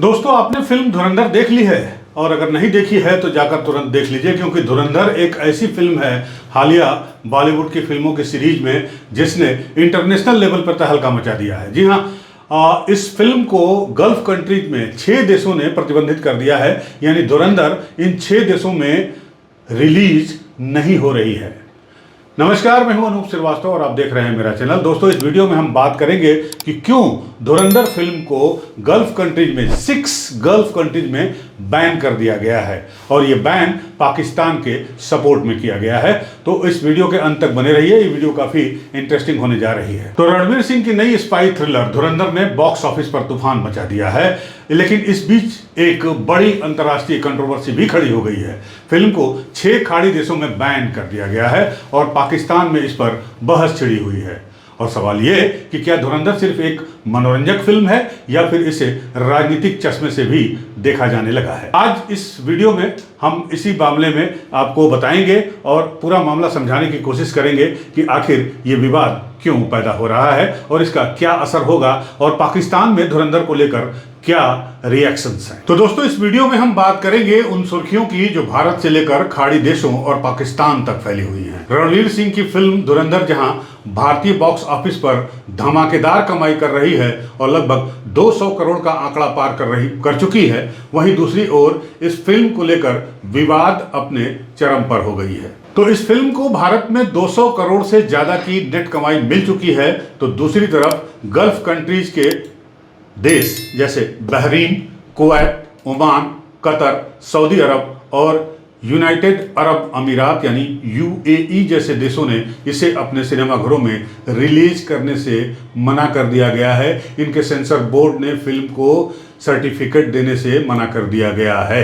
दोस्तों, आपने फिल्म धुरंधर देख ली है और अगर नहीं देखी है तो जाकर तुरंत देख लीजिए, क्योंकि धुरंधर एक ऐसी फिल्म है हालिया बॉलीवुड की फिल्मों की सीरीज में जिसने इंटरनेशनल लेवल पर तहलका मचा दिया है। जी हाँ, इस फिल्म को गल्फ कंट्रीज में 6 देशों ने प्रतिबंधित कर दिया है, यानी धुरंधर इन 6 देशों में रिलीज नहीं हो रही है। नमस्कार, मैं हूं अनूप श्रीवास्तव और आप देख रहे हैं मेरा चैनल। दोस्तों, इस वीडियो में हम बात करेंगे कि क्यों धुरंधर फिल्म को गल्फ कंट्रीज में 6 गल्फ कंट्रीज में बैन कर दिया गया है और ये बैन पाकिस्तान के सपोर्ट में किया गया है। तो इस वीडियो के अंत तक बने रहिए, ये वीडियो काफी इंटरेस्टिंग होने जा रही है। तो रणवीर सिंह की नई स्पाई थ्रिलर धुरंधर ने बॉक्स ऑफिस पर तूफान मचा दिया है, लेकिन इस बीच एक बड़ी अंतर्राष्ट्रीय कंट्रोवर्सी भी खड़ी हो गई है। फिल्म को 6 खाड़ी देशों में बैन कर दिया गया है और पाकिस्तान में इस पर बहस छिड़ी हुई है। और सवाल ये कि क्या धुरंधर सिर्फ एक मनोरंजक फिल्म है या फिर इसे राजनीतिक चश्मे से भी देखा जाने लगा है। आज इस वीडियो में हम इसी मामले में आपको बताएंगे और पूरा मामला समझाने की कोशिश करेंगे कि आखिर ये विवाद क्यों पैदा हो रहा है और इसका क्या असर होगा और पाकिस्तान में धुरंधर को लेकर क्या रिएक्शंस हैं। तो दोस्तों, इस वीडियो में हम बात करेंगे उन सुर्खियों की जो भारत से लेकर खाड़ी देशों और पाकिस्तान तक फैली हुई हैं। रणवीर सिंह की फिल्म धुरंधर जहां भारतीय बॉक्स ऑफिस पर धमाकेदार कमाई कर रही है और लगभग 200 करोड़ का आंकड़ा पार कर चुकी है, वहीं दूसरी ओर इस फिल्म को लेकर विवाद अपने चरम पर हो गई है। तो इस फिल्म को भारत में 200 करोड़ से ज्यादा की नेट कमाई मिल चुकी है, तो दूसरी तरफ गल्फ कंट्रीज के देश जैसे Bahrain, Kuwait, Oman, Qatar, Saudi Arabia और यूनाइटेड अरब अमीरात यानी यूएई जैसे देशों ने इसे अपने सिनेमाघरों में रिलीज करने से मना कर दिया गया है। इनके सेंसर बोर्ड ने फिल्म को सर्टिफिकेट देने से मना कर दिया गया है,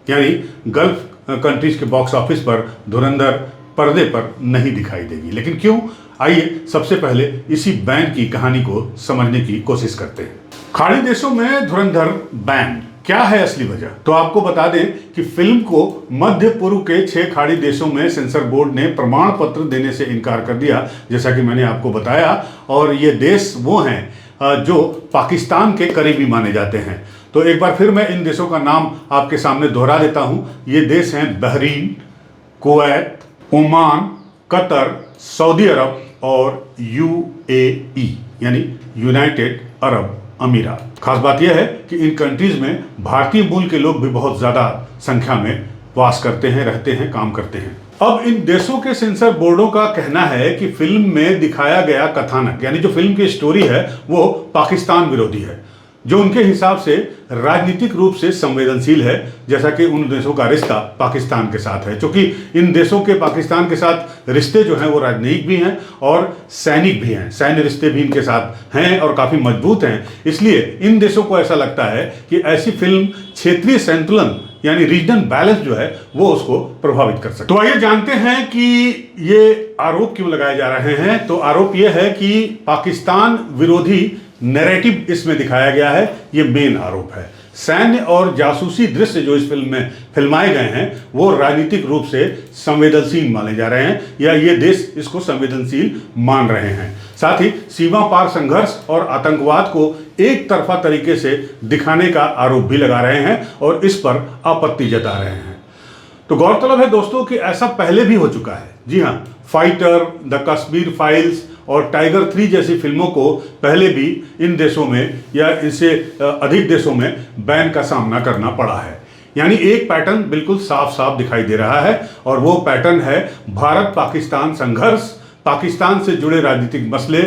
यानी गल्फ कंट्रीज के बॉक्स ऑफिस पर धुरंधर पर्दे पर नहीं दिखाई देगी। लेकिन क्यों? आइए सबसे पहले इसी बैन की कहानी को समझने की कोशिश करते हैं। खाड़ी देशों में धुरंधर बैन, क्या है असली वजह? तो आपको बता दें कि फिल्म को मध्य पूर्व के 6 खाड़ी देशों में सेंसर बोर्ड ने प्रमाण पत्र देने से इनकार कर दिया, जैसा कि मैंने आपको बताया। और ये देश वो हैं जो पाकिस्तान के करीबी माने जाते हैं। तो एक बार फिर मैं इन देशों का नाम आपके सामने दोहरा देता हूं। ये देश हैं Bahrain, Kuwait, Oman, Qatar, Saudi Arabia और यूएई यानी यूनाइटेड अरब अमीरात। खास बात यह है कि इन कंट्रीज में भारतीय मूल के लोग भी बहुत ज्यादा संख्या में वास करते हैं, रहते हैं, काम करते हैं। अब इन देशों के सेंसर बोर्डों का कहना है कि फिल्म में दिखाया गया कथानक यानी जो फिल्म की स्टोरी है वो पाकिस्तान विरोधी है, जो उनके हिसाब से राजनीतिक रूप से संवेदनशील है, जैसा कि उन देशों का रिश्ता पाकिस्तान के साथ है। क्योंकि इन देशों के पाकिस्तान के साथ रिश्ते जो हैं वो राजनयिक भी हैं और सैनिक भी हैं, सैन्य रिश्ते भी इनके साथ हैं और काफ़ी मजबूत हैं। इसलिए इन देशों को ऐसा लगता है कि ऐसी फिल्म क्षेत्रीय संतुलन यानी रीजनल बैलेंस जो है वो उसको प्रभावित कर सकती है। तो आइए जानते हैं कि ये आरोप क्यों लगाए जा रहे हैं। तो आरोप ये है कि पाकिस्तान विरोधी नैरेटिव इसमें दिखाया गया है, ये मेन आरोप है। सैन्य और जासूसी दृश्य जो इस फिल्म में फिल्माए गए हैं वो राजनीतिक रूप से संवेदनशील माने जा रहे हैं या ये देश इसको संवेदनशील मान रहे हैं। साथ ही सीमा पार संघर्ष और आतंकवाद को एक तरफा तरीके से दिखाने का आरोप भी लगा रहे हैं और इस पर आपत्ति जता रहे हैं। तो गौरतलब है दोस्तों कि ऐसा पहले भी हो चुका है। जी हाँ, फाइटर, द कश्मीर फाइल्स और टाइगर 3 जैसी फिल्मों को पहले भी इन देशों में या इससे अधिक देशों में बैन का सामना करना पड़ा है। यानी एक पैटर्न बिल्कुल साफ साफ दिखाई दे रहा है और वो पैटर्न है भारत पाकिस्तान संघर्ष, पाकिस्तान से जुड़े राजनीतिक मसले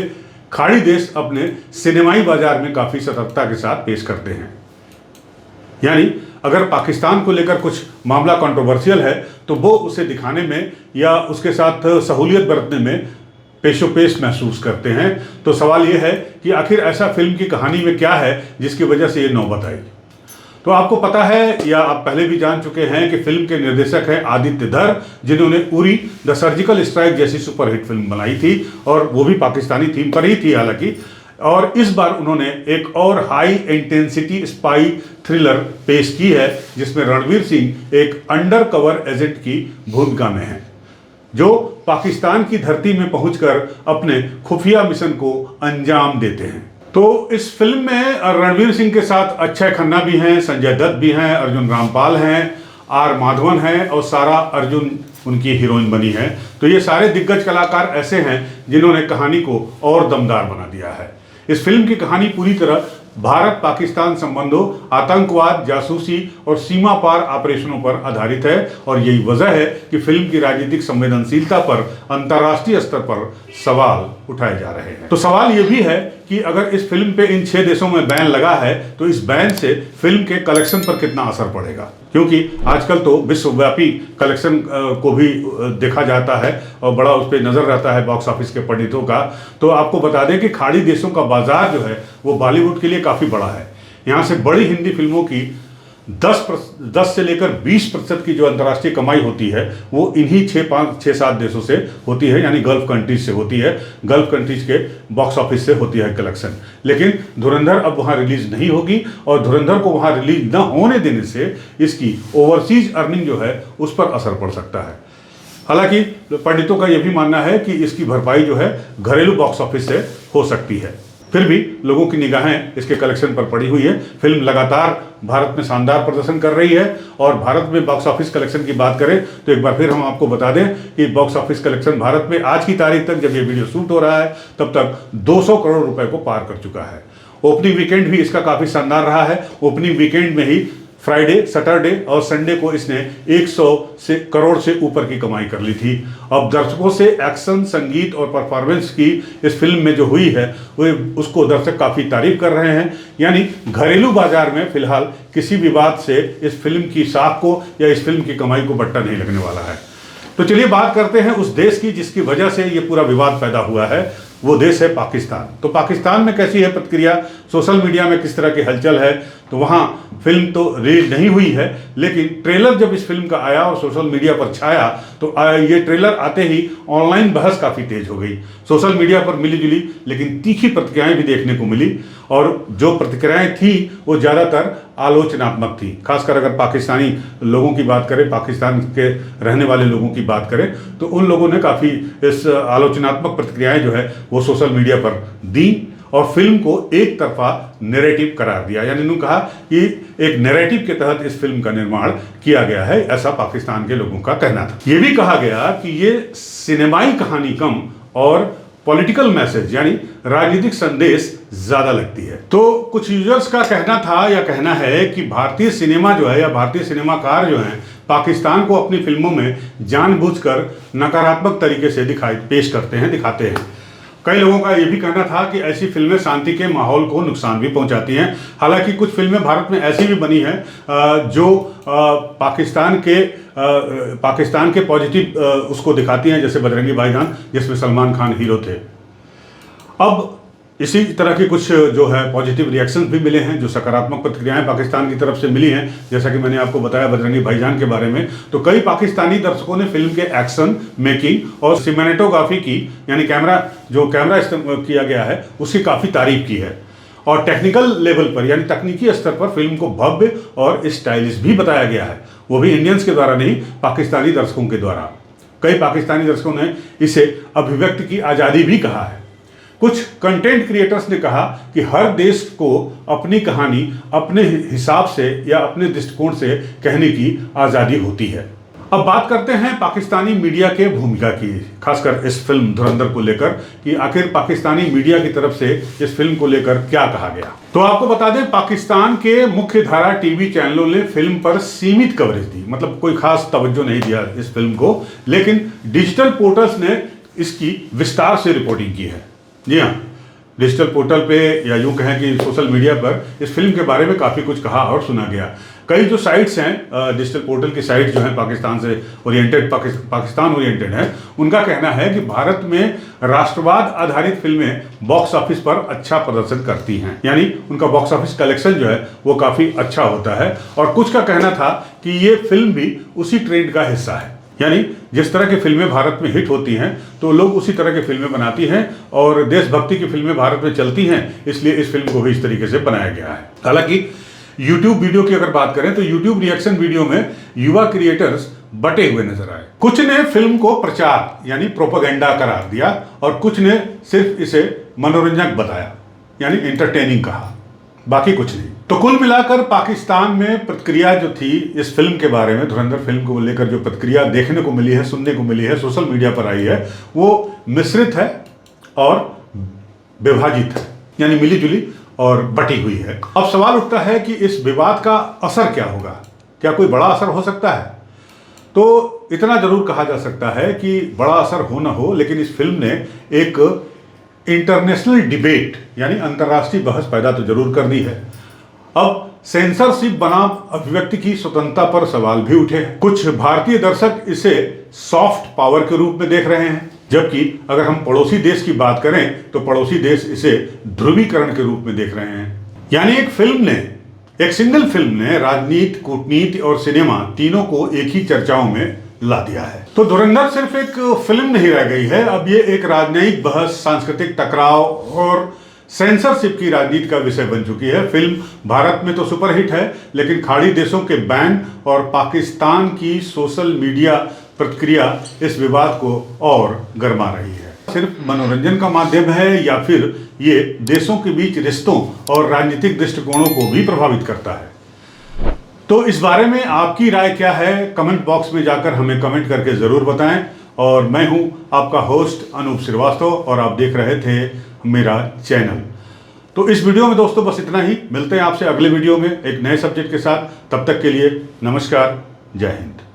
खाड़ी देश अपने सिनेमाई बाजार में काफ़ी सतर्कता के साथ पेश करते हैं। यानी अगर पाकिस्तान को लेकर कुछ मामला कंट्रोवर्शियल है तो वो उसे दिखाने में या उसके साथ सहूलियत बरतने में पेशोपेश महसूस करते हैं। तो सवाल यह है कि आखिर ऐसा फिल्म की कहानी में क्या है जिसकी वजह से ये नौबत आई। तो आपको पता है या आप पहले भी जान चुके हैं कि फिल्म के निर्देशक हैं आदित्य धर, जिन्होंने उरी द सर्जिकल स्ट्राइक जैसी सुपरहिट फिल्म बनाई थी और वो भी पाकिस्तानी थीम पर ही थी हालांकि। और इस बार उन्होंने एक और हाई इंटेंसिटी स्पाई थ्रिलर पेश की है जिसमें रणवीर सिंह एक अंडर कवर एजेंट की भूमिका में है, जो पाकिस्तान की धरती में पहुंचकर अपने खुफिया मिशन को अंजाम देते हैं। तो इस फिल्म में रणवीर सिंह के साथ अक्षय खन्ना भी हैं, संजय दत्त भी हैं, अर्जुन रामपाल हैं, आर माधवन हैं और सारा अर्जुन उनकी हीरोइन बनी है। तो ये सारे दिग्गज कलाकार ऐसे हैं जिन्होंने कहानी को और दमदार बना दिया है। इस फिल्म की कहानी पूरी तरह भारत पाकिस्तान संबंधों, आतंकवाद, जासूसी और सीमा पार ऑपरेशनों पर आधारित है और यही वजह है कि फिल्म की राजनीतिक संवेदनशीलता पर अंतर्राष्ट्रीय स्तर पर सवाल उठाए जा रहे हैं। तो सवाल यह भी है कि अगर इस फिल्म पे इन 6 देशों में बैन लगा है तो इस बैन से फिल्म के कलेक्शन पर कितना असर पड़ेगा, क्योंकि आजकल तो विश्वव्यापी कलेक्शन को भी देखा जाता है और बड़ा उस पर नजर रहता है बॉक्स ऑफिस के पंडितों का। तो आपको बता दें कि खाड़ी देशों का बाजार जो है वो बॉलीवुड के लिए काफ़ी बड़ा है। यहाँ से बड़ी हिंदी फिल्मों की 10 से लेकर 20% की जो अंतर्राष्ट्रीय कमाई होती है वो इन्हीं 6-7 देशों से होती है, यानी गल्फ कंट्रीज से होती है, गल्फ कंट्रीज के बॉक्स ऑफिस से होती है कलेक्शन। लेकिन धुरंधर अब वहाँ रिलीज नहीं होगी और धुरंधर को वहाँ रिलीज न होने देने से इसकी ओवरसीज अर्निंग जो है उस पर असर पड़ सकता है। हालांकि पंडितों का यह भी मानना है कि इसकी भरपाई जो है घरेलू बॉक्स ऑफिस से हो सकती है। फिर भी लोगों की निगाहें इसके कलेक्शन पर पड़ी हुई है। फिल्म लगातार भारत में शानदार प्रदर्शन कर रही है और भारत में बॉक्स ऑफिस कलेक्शन की बात करें तो एक बार फिर हम आपको बता दें कि बॉक्स ऑफिस कलेक्शन भारत में आज की तारीख तक, जब ये वीडियो शूट हो रहा है, तब तक 200 करोड़ रुपए को पार कर चुका है। ओपनिंग वीकेंड भी इसका काफ़ी शानदार रहा है। ओपनिंग वीकेंड में ही फ्राइडे, सैटरडे और संडे को इसने 100 करोड़ से ऊपर की कमाई कर ली थी। अब दर्शकों से एक्शन, संगीत और परफॉर्मेंस की इस फिल्म में जो हुई है वो उसको दर्शक काफ़ी तारीफ कर रहे हैं। यानी घरेलू बाजार में फिलहाल किसी विवाद से इस फिल्म की साख को या इस फिल्म की कमाई को बट्टा नहीं लगने वाला है। तो चलिए बात करते हैं उस देश की जिसकी वजह से ये पूरा विवाद पैदा हुआ है। वो देश है पाकिस्तान। तो पाकिस्तान में कैसी है प्रतिक्रिया, सोशल मीडिया में किस तरह की हलचल है। तो वहाँ फिल्म तो रिलीज नहीं हुई है, लेकिन ट्रेलर जब इस फिल्म का आया और सोशल मीडिया पर छाया तो ये ट्रेलर आते ही ऑनलाइन बहस काफ़ी तेज हो गई। सोशल मीडिया पर मिली जुली लेकिन तीखी प्रतिक्रियाएं भी देखने को मिली और जो प्रतिक्रियाएं थी वो ज़्यादातर आलोचनात्मक थी। खासकर अगर पाकिस्तानी लोगों की बात करें, पाकिस्तान के रहने वाले लोगों की बात करें तो उन लोगों ने काफ़ी इस आलोचनात्मक प्रतिक्रियाएं जो है वो सोशल मीडिया पर दी और फिल्म को एक तरफा नैरेटिव करार दिया। यानी उन्होंने कहा कि एक नैरेटिव के तहत इस फिल्म का निर्माण किया गया है, ऐसा पाकिस्तान के लोगों का कहना था। यह भी कहा गया कि ये सिनेमाई कहानी कम और पॉलिटिकल मैसेज यानी राजनीतिक संदेश ज्यादा लगती है। तो कुछ यूजर्स का कहना था या कहना है कि भारतीय सिनेमा जो है या भारतीय सिनेमाकार जो हैं पाकिस्तान को अपनी फिल्मों में जानबूझकर नकारात्मक तरीके से पेश करते हैं, दिखाते हैं। कई लोगों का यह भी कहना था कि ऐसी फिल्में शांति के माहौल को नुकसान भी पहुंचाती हैं। हालांकि कुछ फिल्में भारत में ऐसी भी बनी हैं जो पाकिस्तान के पॉजिटिव उसको दिखाती हैं, जैसे बजरंगी भाईजान जिसमें सलमान खान हीरो थे। अब इसी तरह के कुछ जो है पॉजिटिव रिएक्शंस भी मिले हैं, जो सकारात्मक प्रतिक्रियाएं पाकिस्तान की तरफ से मिली हैं, जैसा कि मैंने आपको बताया बजरंगी भाईजान के बारे में। तो कई पाकिस्तानी दर्शकों ने फिल्म के एक्शन, मेकिंग और सिनेमेटोग्राफी की यानी कैमरा इस्तेमाल किया गया है उसकी काफ़ी तारीफ की है और टेक्निकल लेवल पर यानी तकनीकी स्तर पर फिल्म को भव्य और स्टाइलिश भी बताया गया है, वो भी इंडियंस के द्वारा नहीं, पाकिस्तानी दर्शकों के द्वारा। कई पाकिस्तानी दर्शकों ने इसे अभिव्यक्ति की आज़ादी भी कहा है। कुछ कंटेंट क्रिएटर्स ने कहा कि हर देश को अपनी कहानी अपने हिसाब से या अपने दृष्टिकोण से कहने की आज़ादी होती है। अब बात करते हैं पाकिस्तानी मीडिया के भूमिका की, खासकर इस फिल्म धुरंधर को लेकर कि आखिर पाकिस्तानी मीडिया की तरफ से इस फिल्म को लेकर क्या कहा गया। तो आपको बता दें पाकिस्तान के मुख्य धारा टीवी चैनलों ने फिल्म पर सीमित कवरेज दी, मतलब कोई खास तवज्जो नहीं दिया इस फिल्म को, लेकिन डिजिटल पोर्टल्स ने इसकी विस्तार से रिपोर्टिंग की है। जी हाँ, डिजिटल पोर्टल पे या यूँ कहें कि सोशल मीडिया पर इस फिल्म के बारे में काफ़ी कुछ कहा और सुना गया। कई जो साइट्स हैं, डिजिटल पोर्टल की साइट्स जो हैं पाकिस्तान से ओरिएंटेड, पाकिस्तान ओरिएंटेड हैं, उनका कहना है कि भारत में राष्ट्रवाद आधारित फिल्में बॉक्स ऑफिस पर अच्छा प्रदर्शन करती हैं, यानी उनका बॉक्स ऑफिस कलेक्शन जो है वो काफ़ी अच्छा होता है। और कुछ का कहना था कि ये फिल्म भी उसी ट्रेंड का हिस्सा है, यानी जिस तरह की फिल्में भारत में हिट होती हैं तो लोग उसी तरह की फिल्में बनाती हैं और देशभक्ति की फिल्में भारत में चलती हैं, इसलिए इस फिल्म को भी इस तरीके से बनाया गया है। हालांकि YouTube वीडियो की अगर बात करें तो YouTube रिएक्शन वीडियो में युवा क्रिएटर्स बटे हुए नजर आए। कुछ ने फिल्म को प्रचार यानी प्रोपेगेंडा करार दिया और कुछ ने सिर्फ इसे मनोरंजक बताया। यानी एंटरटेनिंग कहा, बाकी कुछ नहीं। तो कुल मिलाकर पाकिस्तान में प्रतिक्रिया जो थी इस फिल्म के बारे में, धुरंधर फिल्म को लेकर जो प्रतिक्रिया देखने को मिली है, सुनने को मिली है, सोशल मीडिया पर आई है, वो मिश्रित है और विभाजित है, यानी मिली जुली और बटी हुई है। अब सवाल उठता है कि इस विवाद का असर क्या होगा, क्या कोई बड़ा असर हो सकता है? तो इतना जरूर कहा जा सकता है कि बड़ा असर हो ना हो, लेकिन इस फिल्म ने एक इंटरनेशनल डिबेट यानी अंतर्राष्ट्रीय बहस पैदा तो जरूर कर दी है। अब सेंसरशिप बनाम अभिव्यक्ति की स्वतंत्रता पर सवाल भी उठे हैं। कुछ भारतीय दर्शक इसे सॉफ्ट पावर के रूप में देख रहे हैं, जबकि अगर हम पड़ोसी देश की बात करें तो पड़ोसी देश इसे ध्रुवीकरण के रूप में देख रहे हैं। यानी एक सिंगल फिल्म ने राजनीति, कूटनीति और सिनेमा तीनों को एक ही चर्चाओं में ला दिया है। तो धुरंधर सिर्फ एक फिल्म नहीं रह गई है, अब ये एक राजनयिक बहस, सांस्कृतिक टकराव और सेंसरशिप की राजनीति का विषय बन चुकी है। फिल्म भारत में तो सुपरहिट है, लेकिन खाड़ी देशों के बैन और पाकिस्तान की सोशल मीडिया प्रतिक्रिया इस विवाद को और गरमा रही है। सिर्फ मनोरंजन का माध्यम है या फिर ये देशों के बीच रिश्तों और राजनीतिक दृष्टिकोणों को भी प्रभावित करता है? तो इस बारे में आपकी राय क्या है, कमेंट बॉक्स में जाकर हमें कमेंट करके ज़रूर बताएं। और मैं हूं आपका होस्ट अनूप श्रीवास्तव और आप देख रहे थे मेरा चैनल। तो इस वीडियो में दोस्तों बस इतना ही। मिलते हैं आपसे अगले वीडियो में एक नए सब्जेक्ट के साथ। तब तक के लिए नमस्कार, जय हिंद।